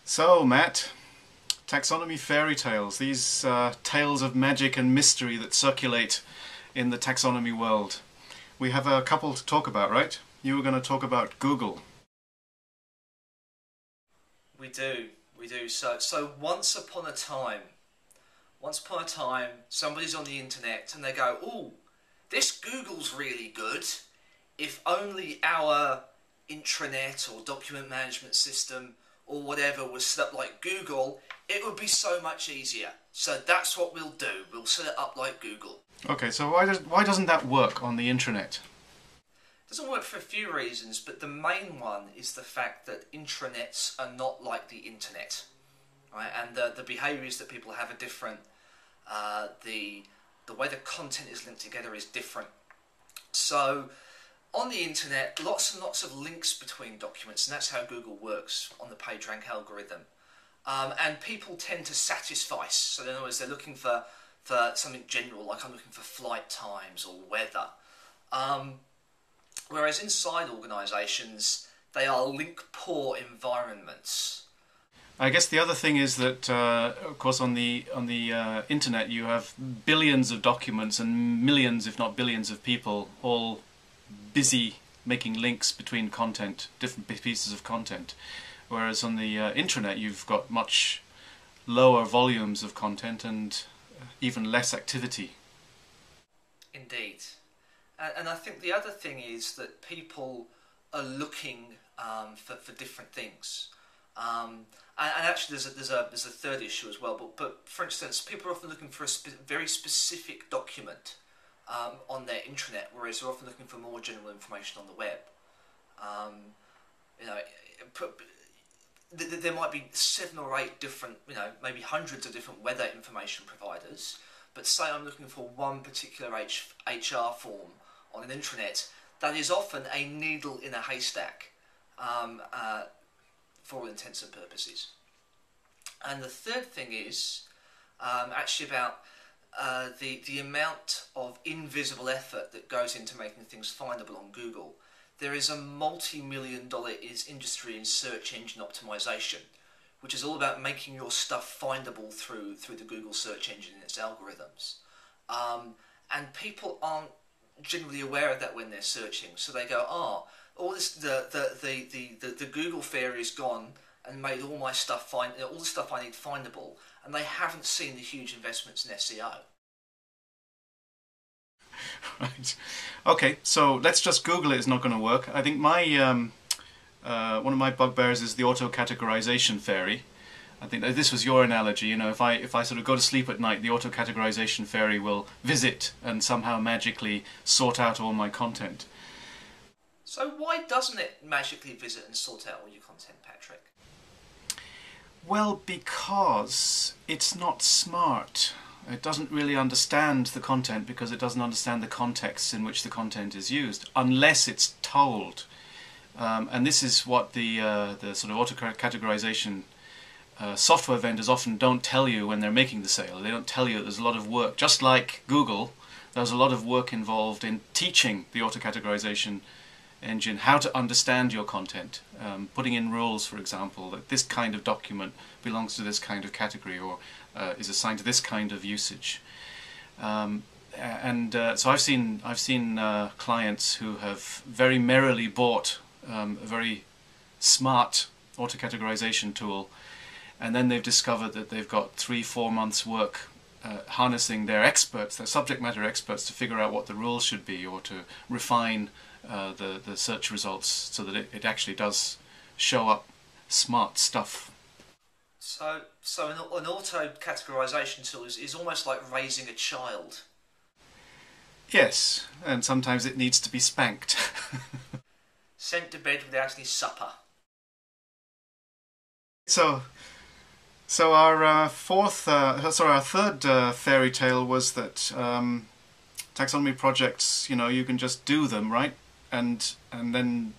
So, Matt, taxonomy fairy tales, these tales of magic and mystery that circulate in the taxonomy world. We have a couple to talk about, right? You were going to talk about Google. We do. So once upon a time, somebody's on the internet and they go, "Oh, this Google's really good. If only our intranet or document management system or whatever was set up like Google, it would be so much easier. So that's what we'll do. We'll set it up like Google." Okay, so why doesn't that work on the intranet? It doesn't work for a few reasons, but the main one is the fact that intranets are not like the internet, right? And the behaviours that people have are different. The way the content is linked together is different. So on the internet, lots and lots of links between documents, and that's how Google works on the PageRank algorithm. And people tend to satisfy. So in other words, they're looking for something general, like I'm looking for flight times or weather. Whereas inside organisations, they are link-poor environments. I guess the other thing is that, of course, on the internet, you have billions of documents and millions, if not billions, of people all busy making links between content, different pieces of content. Whereas on the intranet, you've got much lower volumes of content and even less activity. Indeed. And I think the other thing is that people are looking for different things. And actually, there's a third issue as well. But for instance, people are often looking for a very specific document on their intranet, whereas they're often looking for more general information on the web. There might be 7 or 8 different, maybe hundreds of different weather information providers. But say I'm looking for one particular HR form on an intranet, that is often a needle in a haystack for all intents and purposes. And the third thing is actually about the amount of invisible effort that goes into making things findable on Google. There is a multi-million-dollar industry in search engine optimization, which is all about making your stuff findable through the Google search engine and its algorithms. And people aren't generally aware of that when they're searching, so they go, all this the Google fairy is gone and made all my stuff all the stuff I need findable, and they haven't seen the huge investments in SEO. Right. Okay, so let's just Google it is not going to work. I think my one of my bugbears is the auto-categorization fairy. I think that this was your analogy. If I sort of go to sleep at night, the auto-categorization fairy will visit and somehow magically sort out all my content. So why doesn't it magically visit and sort out all your content, Patrick? Well, because it's not smart. It doesn't really understand the content because it doesn't understand the context in which the content is used, unless it's told. And this is what the sort of auto-categorization software vendors often don't tell you when they're making the sale. They don't tell you that there's a lot of work. Just like Google, there's a lot of work involved in teaching the auto-categorization engine how to understand your content, putting in rules, for example, that this kind of document belongs to this kind of category or is assigned to this kind of usage. So I've seen clients who have very merrily bought a very smart auto-categorization tool, and then they've discovered that they've got 3-4 months work harnessing their experts, their subject matter experts, to figure out what the rules should be or to refine the search results so that it actually does show up smart stuff. So an auto-categorization tool is almost like raising a child. Yes, and sometimes it needs to be spanked. Sent to bed without any supper. So our third fairy tale was that taxonomy projects, you can just do them, right? And then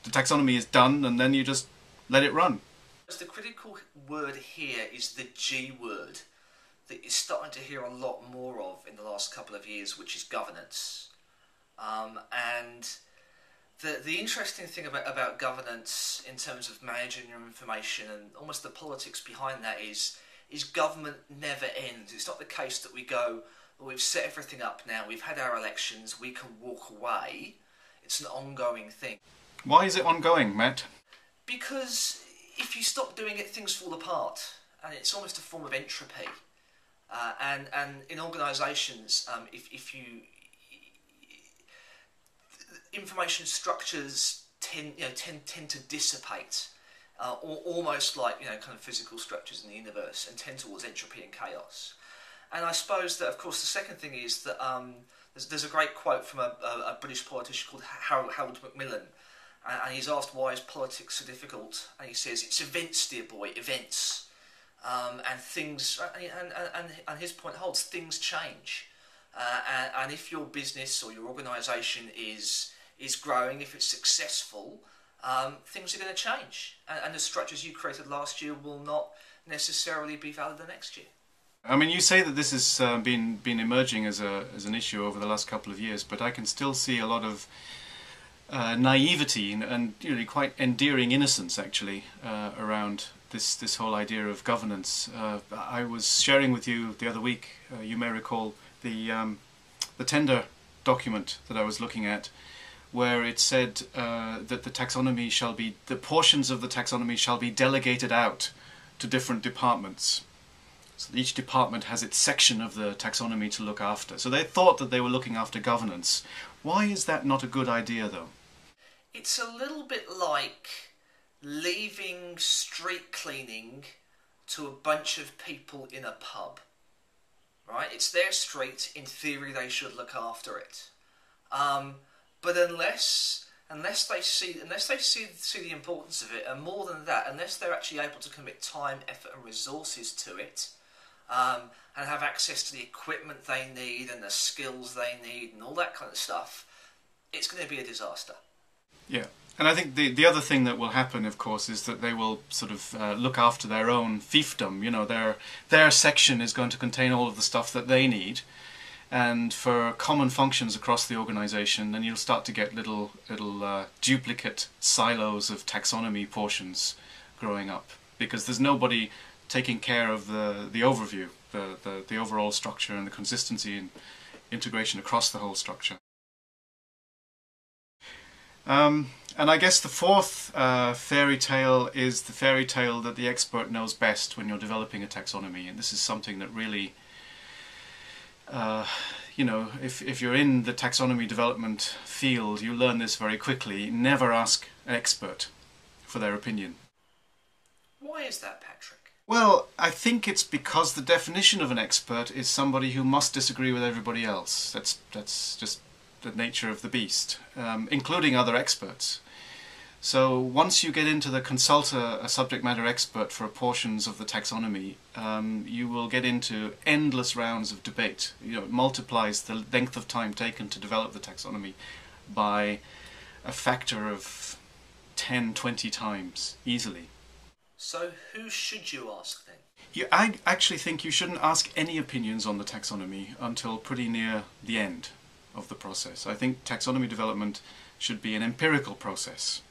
the taxonomy is done, and then you just let it run. The critical word here is the G word that you're starting to hear a lot more of in the last couple of years, which is governance. And The interesting thing about governance in terms of managing your information and almost the politics behind that is government never ends. It's not the case that we go, well, we've set everything up now, we've had our elections, we can walk away. It's an ongoing thing. Why is it ongoing, Matt? Because if you stop doing it, things fall apart, and it's almost a form of entropy. And in organisations, if you information structures tend to dissipate, almost like kind of physical structures in the universe, and tend towards entropy and chaos. And I suppose that, of course, the second thing is that there's a great quote from a British politician called Harold Macmillan, and he's asked why is politics so difficult, and he says it's events, dear boy, events, and things, and his point holds, things change, and if your business or your organisation is growing, if it's successful, things are going to change, and the structures you created last year will not necessarily be valid the next year. I mean, you say that this has been emerging as an issue over the last couple of years, but I can still see a lot of naivety and really quite endearing innocence, actually, around this whole idea of governance. I was sharing with you the other week, you may recall, the tender document that I was looking at, where it said that the portions of the taxonomy shall be delegated out to different departments. So each department has its section of the taxonomy to look after. So they thought that they were looking after governance. Why is that not a good idea, though? It's a little bit like leaving street cleaning to a bunch of people in a pub. Right? It's their street. In theory, they should look after it. But unless they see the importance of it, and more than that, unless they're actually able to commit time, effort, and resources to it, and have access to the equipment they need and the skills they need and all that kind of stuff, it's going to be a disaster. Yeah, and I think the other thing that will happen, of course, is that they will sort of look after their own fiefdom. You know, their section is going to contain all of the stuff that they need, and for common functions across the organisation, then you'll start to get little duplicate silos of taxonomy portions growing up, because there's nobody taking care of the overview, the overall structure and the consistency and integration across the whole structure. And I guess the fourth fairy tale is the fairy tale that the expert knows best when you're developing a taxonomy, and this is something that really, you know, if you're in the taxonomy development field, you learn this very quickly. Never ask an expert for their opinion. Why is that, Patrick? Well, I think it's because the definition of an expert is somebody who must disagree with everybody else. That's just the nature of the beast, including other experts. So once you get into the consult a subject matter expert for portions of the taxonomy, you will get into endless rounds of debate. You know, it multiplies the length of time taken to develop the taxonomy by a factor of 10, 20 times, easily. So who should you ask then? I actually think you shouldn't ask any opinions on the taxonomy until pretty near the end of the process. I think taxonomy development should be an empirical process.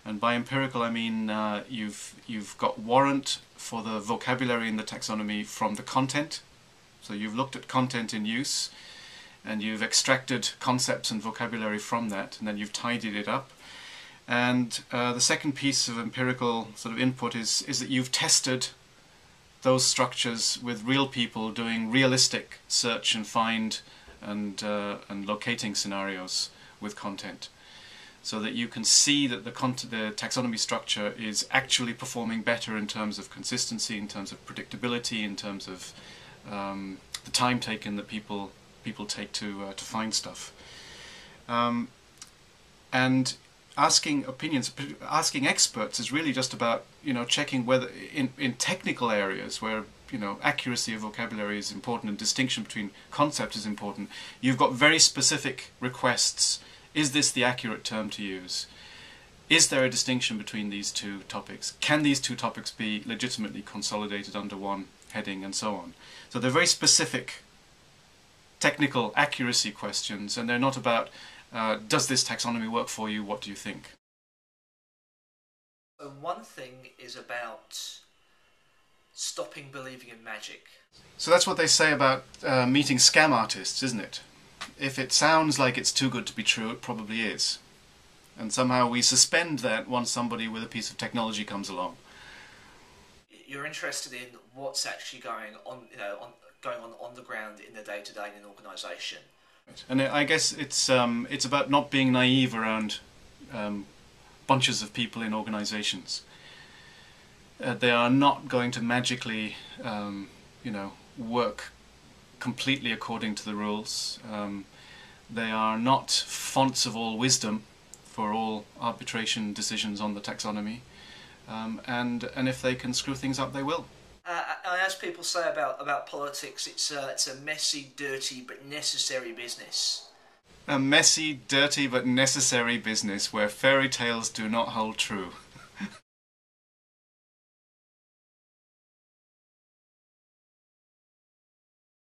And by empirical I mean you've got warrant for the vocabulary in the taxonomy from the content. So you've looked at content in use and you've extracted concepts and vocabulary from that, and then you've tidied it up. And the second piece of empirical sort of input is that you've tested those structures with real people doing realistic search and find and locating scenarios with content, so that you can see that the taxonomy structure is actually performing better in terms of consistency, in terms of predictability, in terms of the time taken that people take to find stuff. And asking opinions, asking experts is really just about, you know, checking whether in technical areas where, you know, accuracy of vocabulary is important and distinction between concepts is important, you've got very specific requests. Is this the accurate term to use? Is there a distinction between these two topics? Can these two topics be legitimately consolidated under one heading, and so on? So they're very specific technical accuracy questions, and they're not about Does this taxonomy work for you? What do you think? One thing is about stopping believing in magic. So that's what they say about meeting scam artists, isn't it? If it sounds like it's too good to be true, it probably is. And somehow we suspend that once somebody with a piece of technology comes along. You're interested in what's actually going on, on the ground in the day-to-day in an organisation. And I guess it's about not being naive around bunches of people in organisations. They are not going to magically, work completely according to the rules. They are not fonts of all wisdom for all arbitration decisions on the taxonomy. And if they can screw things up, they will. As people say about politics, it's a messy, dirty, but necessary business. A messy, dirty, but necessary business where fairy tales do not hold true.